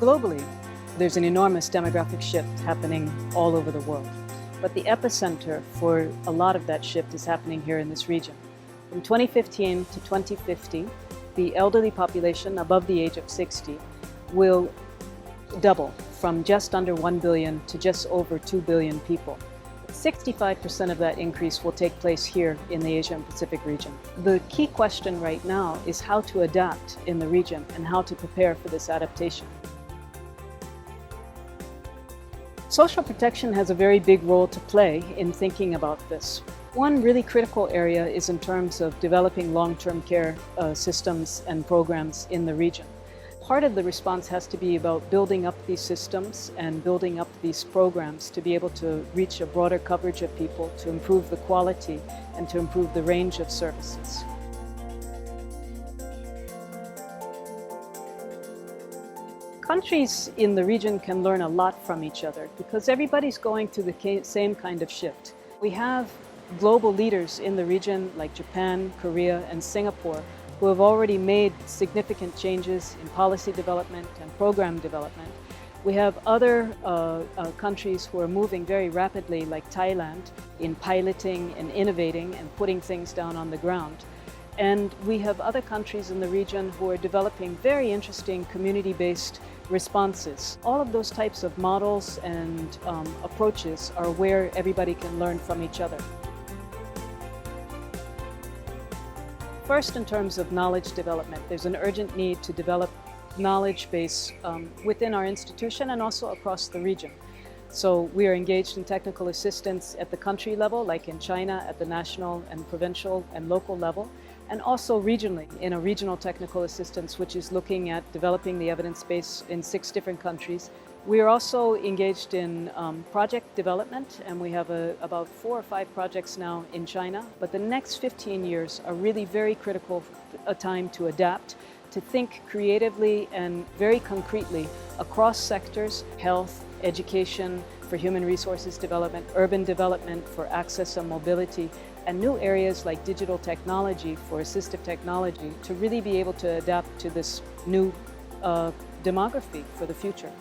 Globally, there's an enormous demographic shift happening all over the world. But the epicenter for a lot of that shift is happening here in this region. From 2015 to 2050, the elderly population above the age of 60 will double from just under 1 billion to just over 2 billion people. 65% of that increase will take place here in the Asia and Pacific region. The key question right now is how to adapt in the region and how to prepare for this adaptation. Social protection has a very big role to play in thinking about this. One really critical area is in terms of developing long-term care systems and programs in the region. Part of the response has to be about building up these systems and building up these programs to be able to reach a broader coverage of people, to improve the quality and to improve the range of services. Countries in the region can learn a lot from each other because everybody's going through the same kind of shift. We have global leaders in the region like Japan, Korea, and Singapore who have already made significant changes in policy development and program development. We have other countries who are moving very rapidly, like Thailand, in piloting and innovating and putting things down on the ground. And we have other countries in the region who are developing very interesting community-based responses. All of those types of models and approaches are where everybody can learn from each other. First, in terms of knowledge development, there's an urgent need to develop knowledge base within our institution and also across the region. So we are engaged in technical assistance at the country level, like in China, at the national and provincial and local level, and also regionally in a regional technical assistance, which is looking at developing the evidence base in 6 different countries. We are also engaged in project development, and we have about 4 or 5 projects now in China. But the next 15 years are really very critical a time to adapt, to think creatively and very concretely across sectors: health, education, for human resources development, urban development for access and mobility, and new areas like digital technology for assistive technology to really be able to adapt to this new demography for the future.